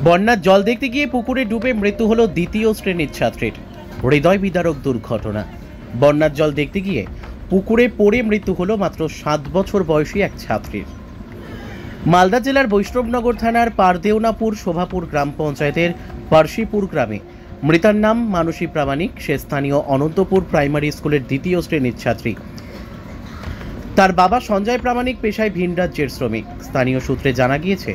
বন্যার জল দেখতে গিয়ে পুকুরে ডুবে মৃত্যু হলো দ্বিতীয় শ্রেণীর ছাত্রীর। হৃদয় বিদারক দুর্ঘটনা। বন্যার জল দেখতে গিয়ে পুকুরে পড়ে মৃত্যু হলো মাত্র 7 বছর বয়সী এক ছাত্রীর। মালদা জেলার বৈষ্ণবনগর থানার পারদেওনাপুর শোভাপুর গ্রাম পঞ্চায়েতের পার্শিপুর গ্রামে মৃতার নাম মানসী প্রামাণিক। সে স্থানীয় অনন্তপুর প্রাইমারি স্কুলের দ্বিতীয় শ্রেণীর ছাত্রী। তার বাবা সঞ্জয় প্রামাণিক পেশায় ভিন রাজ্যের শ্রমিক। স্থানীয় সূত্রে জানা গিয়েছে,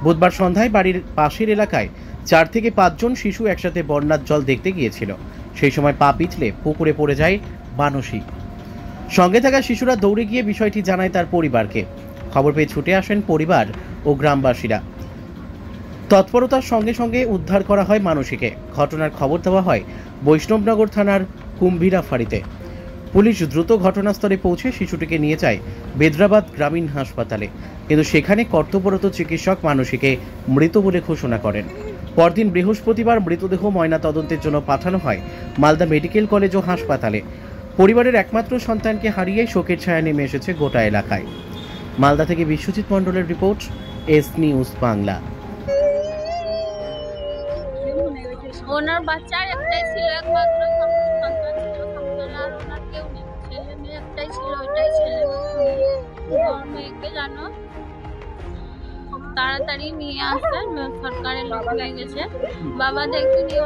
বুধবার সন্ধ্যায় বাড়ির পাশের এলাকায় 4 থেকে 5 জন শিশু একসাথে বন্যার জল দেখতে গিয়েছিল। সেই সময় পা পিছলে পুকুরে পড়ে যায় মানসী। সঙ্গে থাকা শিশুরা দৌড়ে গিয়ে বিষয়টি জানায় তার পরিবারকে। খবর পেয়ে ছুটে আসেন পরিবার ও গ্রামবাসীরা। তৎপরতার সঙ্গে সঙ্গে উদ্ধার করা হয় মানসীকে। ঘটনার খবর দেওয়া হয় বৈষ্ণবনগর থানার কুম্ভীরা ফাঁড়িতে। পুলিশ দ্রুত ঘটনাস্থলে পৌঁছে শিশুটিকে নিয়ে যায় বেদরাবাদ গ্রামীণ হাসপাতালে, কিন্তু সেখানে কর্তব্যরত চিকিৎসক মানসীকে মৃত বলে ঘোষণা করেন। পরদিন বৃহস্পতিবার মৃতদেহ ময়না তদন্তের জন্য পাঠানো হয় মালদা মেডিকেল কলেজ ও হাসপাতালে। পরিবারের একমাত্র সন্তানকে হারিয়ে শোকের ছায়া নেমে এসেছে গোটা এলাকায়। মালদা থেকে বিশ্বজিৎ মণ্ডলের রিপোর্ট, এস নিউজ বাংলা। ওনার বাচ্চার একটাই ছিল, একমাত্র সন্তান ছিল, সন্তান আর ওনার কেউ নেই। ছেলে মেয়ে একটাই ছিল, ওইটাই ছেলে মেয়েকে জানো খুব তাড়াতাড়ি নিয়ে আসে, সরকারের লোক হয়ে গেছে। বাবা দেখেনি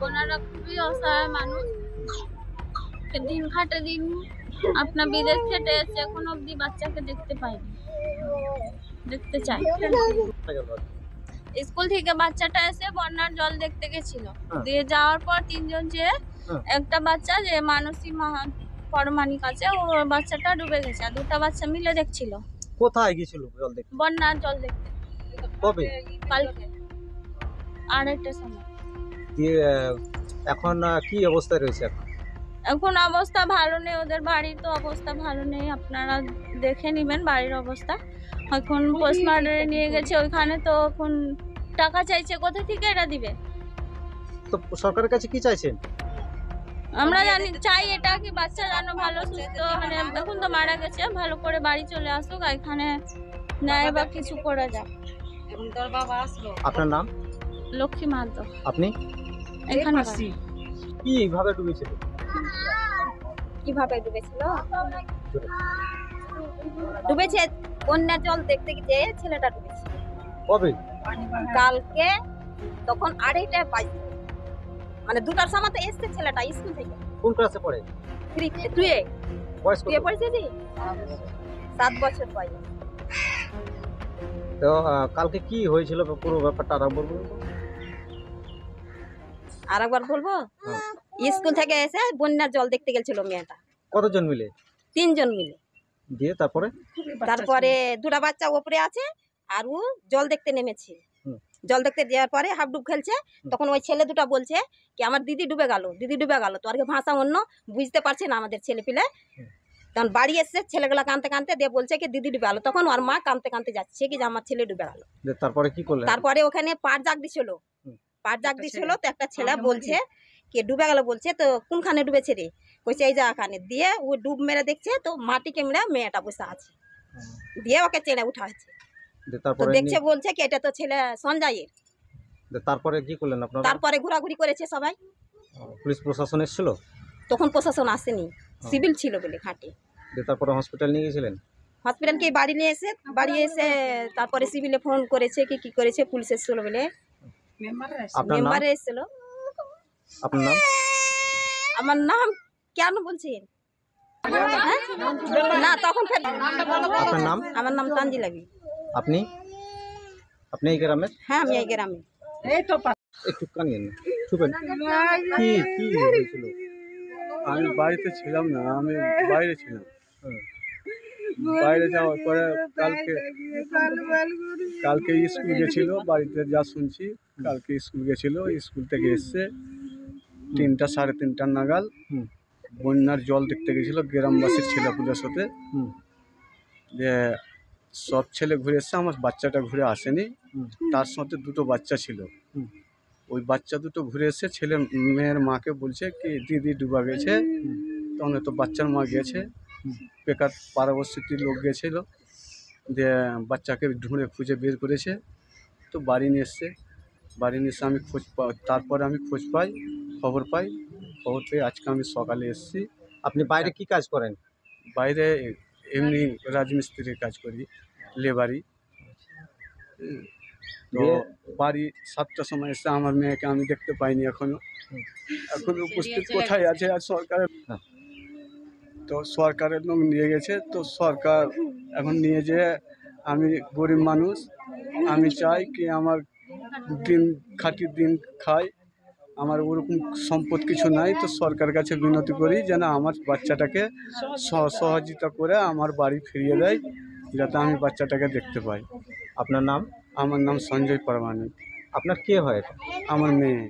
ওনারা খুবই অসহায় মানুষ। দিন খাটে দিন আপনার বিদেশ খেটে এসে এখন অব্দি বাচ্চাকে দেখতে পাইনি, দেখতে চাই। স্কুল থেকে বাচ্চাটা এসে বন্যার জল দেখতে গেছিল, দিয়ে যাওয়ার পর 3 জন যে একটা বাচ্চা যে মানসী পরমাণিক আছে, ও বাচ্চাটা ডুবে গেছে। আর 2টা বাচ্চা মিলে দেখছিল। কোথায় গিয়েছিল জল দেখতে? বন্যার জল দেখতে। কবে? কালকে 2:30টার সময়। দিয়ে এখন কি অবস্থায় রয়েছে? এখন অবস্থা ভালো নেই, ওদের বাড়ির তো অবস্থা ভালো নেই, আপনারা দেখে নেবেন বাড়ির অবস্থা। এখন পোস্টমর্টমে নিয়ে গেছে ওইখানে, তো এখন টাকা চাইছে, কোথা থেকে এটা দিবে? তো সরকারের কাছে কি চাইছেন? আমরা চাই এটা কি বাচ্চা যেন ভালো সুস্থ, মানে এখন তো মারা গেছে, ভালো করে বাড়ি চলে আসুক, এখানে নেয় বা কিছু করা যাক। আপনার নাম? লক্ষ্মী মাহাতো। আপনি? এখানে কিভাবে ডুবেছিল? কিভাবে ডুবেছিল? ডুবেছে বন্যার জল দেখতে গিয়ে ছেলেটা ডুবেছে। কবে? কালকে তখন 2:30টায় বাজে, মানে 2টার সময় তো এসছে ছেলেটা স্কুল থেকে। কোন ক্লাসে পড়ে? 3 বয়স কত? পড়েছে জি 7 বছর বয়স। তো কালকে কি হয়েছিল পুরো ব্যাপারটা আরেকবার বলবো? স্কুল থেকে এসে বন্যার জল দেখতে গেছিল মেয়েটা। কতজন মিলে? 3 জন মিলে। দিয়ে তারপরে 2টা বাচ্চা উপরে আছে, আর ও জল দেখতে নেমেছে। জল দেখতে যাওয়ার পরে হাফ ডুব খেলছে, তখন ওই ছেলে 2টা বলছে কি আমার দিদি ডুবে গেল, দিদি ডুবে গেল। তো আর কি ভাষা অন্য বুঝতে পারছে না আমাদের ছেলে পিলে। তখন বাড়ি এসছে ছেলেগুলা কাঁদতে কাঁদতে, দিয়ে বলছে কি দিদি ডুবে গেল। তখন ওর মা কাঁদতে কাঁদতে যাচ্ছে কি যে আমার ছেলে ডুবে গেল। তারপরে কি করলেন? তারপরে ওখানে পাট জাগ দিছিল, তো একটা ছেলে বলছে কে ডুবে গেল, বলছে তো কোনখানে ডুবেছে রে? কইছে এই জায়গাখানে। দিয়ে ও ডুব মেরে দেখছে তো মাটিকে মেরে মেয়েটা বসে আছে, দিয়ে ওকে চেনে উঠাচ্ছে। তো দেখছে বলছে কি এটা তো ছেলে সঞ্জয়ের। তারপরে কি করলেন আপনারা? তারপরে ঘোরাঘুরি করেছে সবাই। পুলিশ প্রশাসন এসেছিল? তখন প্রশাসন আসেনি, সিভিল ছিল বলে ঘাটে। তারপরে হসপিটাল নিয়ে গেছিলেন? হসপিটালকে বাড়ি এসে তারপরে সিভিলে ফোন করেছে কি করেছে, পুলিশ এসেছিল বলে মেম্বার এসেছিল। আপনার নাম? আমার নাম কেন বলছেন? না তখন আপনার নাম? আমার নাম তানজিলাবি। আপনি এই গ্রামের? হ্যাঁ আমি এই গ্রামে। একটু কানিয়ে না, চুপেন। কি হয়েছিল? আমি বাড়িতে ছিলাম না, আমি বাইরে ছিলাম। বাইরে যাওয়ার পরে কালকে স্কুল গেছিল, বাড়িতে যা শুনছি কালকে স্কুল গেছিল। স্কুল থেকে এসছে 3টা 3:30 নাগাল বন্যার জল দেখতে গেছিল গ্রামবাসীর ছেলেপুলের সাথে। যে সব ছেলে ঘুরে এসছে, আমার বাচ্চাটা ঘুরে আসেনি। তার সাথে 2টো বাচ্চা ছিল। ওই বাচ্চা 2টো ঘুরে এসে ছেলে মেয়ের মাকে বলছে কি দিদি ডুবা গেছে। তখন তো বাচ্চার মা গেছে, বেকার পাড়াবর্ষীর লোক গেছিলো, দিয়ে বাচ্চাকে ঢুঁড়ে খুঁজে বের করেছে, তো বাড়ি নিয়ে এসছে। বাড়ি নিয়ে এসে আমি তারপরে আমি খোঁজ পাই, খবর পেয়ে আজকে আমি সকালে এসেছি। আপনি বাইরে কি কাজ করেন? বাইরে এমনি রাজমিস্ত্রির কাজ করি, লেবারি। তো দিয়ে- বাড়ি 7টার সময় এসে আমার মেয়েকে আমি দেখতে পাইনি এখনো উপস্থিত কোথায় আছে। আর সরকারের হ্যাঁ। তো সরকারের লোক নিয়ে গেছে, তো সরকার এখন নিয়ে যেয়ে, আমি গরিব মানুষ, আমি চাই কি আমার দিন খাটি দিন খাই, আমার ওরকম সম্পদ কিছু নাই, তো সরকারের কাছে বিনতি করি যেন আমার বাচ্চাটাকে সহযোগিতা করে আমার বাড়ি ফিরিয়ে দেয়, যাতে আমি বাচ্চাটাকে দেখতে পাই। আপনার নাম? আমার নাম সঞ্জয় প্রামাণিক। আপনার কে হয় এটা? আমার মেয়ে,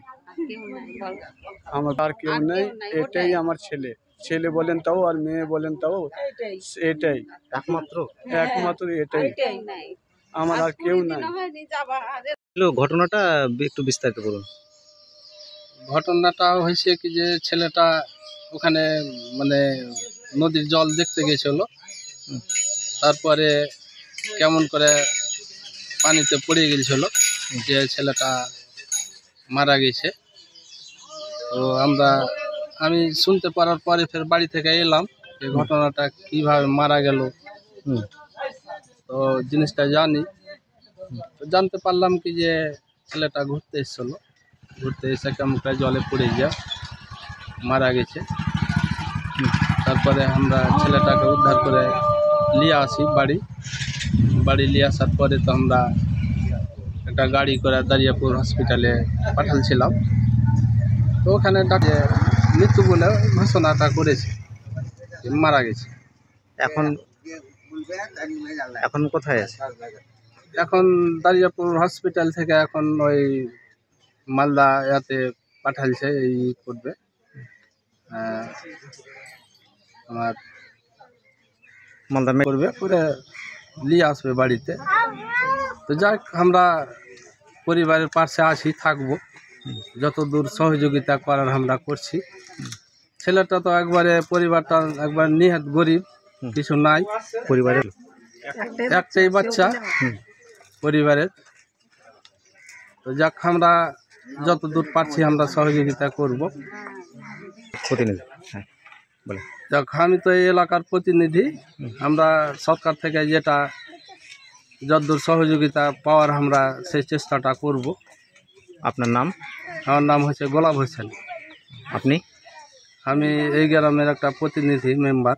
আমার আর কেউ নেই, এটাই আমার ছেলে। ছেলে বলেন তাও আর মেয়ে বলেন তাও, এটাই একমাত্র? একমাত্র এটাই, আমার আর কেউ নাই। ঘটনাটা একটু বিস্তারিত বলুন। ঘটনাটা হয়েছে কি যে ছেলেটা ওখানে মানে নদীর জল দেখতে গেছিল, তারপরে কেমন করে পানিতে পড়ে গেছিল, যে ছেলেটা মারা গেছে। তো আমি শুনতে পারার পরে ফের বাড়ি থেকে এলাম যে ঘটনাটা কিভাবে মারা গেল। তো জিনিসটা জানি, তো জানতে পারলাম কি যে ছেলেটা ঘুরতে এসেছিল, ঘুরতে এসে কেমন করে জলে পড়ে গিয়ে মারা গেছে। তারপরে আমরা ছেলেটাকে উদ্ধার করে নিয়ে আসি বাড়ি নিয়ে আসার পরে তো আমরা একটা গাড়ি করে দারিয়াপুর হসপিটালে পাঠালছিলাম। তো ওখানে ডাক্তার মৃত্যু বলে ঘোষণাটা করেছে, যে মারা গেছে। এখন এখন কোথায় আছে? এখন দারিয়াপুর হসপিটাল থেকে এখন ওই মালদা ইয়াতে পাঠালছে, এই করবে আমার মালদা করবে করে নিয়ে আসবে বাড়িতে। তো যাক, আমরা পরিবারের পাশে আছি, থাকবো, যত দূর সহযোগিতা করার আমরা করছি। ছেলেটা তো একবারে পরিবারটা একবার নিহাত গরিব, কিছু নাই পরিবারের? একটাই বাচ্চা পরিবারের। তো যাক, আমরা যত দূর পারছি আমরা সহযোগিতা করব। প্রতিনিধি? হ্যাঁ, বলে। যাক, আমি তো এই এলাকার প্রতিনিধি, আমরা সরকার থেকে যেটা যতদূর সহযোগিতা পাওয়ার আমরা সেই চেষ্টাটা করব। আপনার নাম? আমার নাম হচ্ছে গোলাপ হোসেন। আপনি? আমি এই গ্রামের একটা প্রতিনিধি মেম্বার।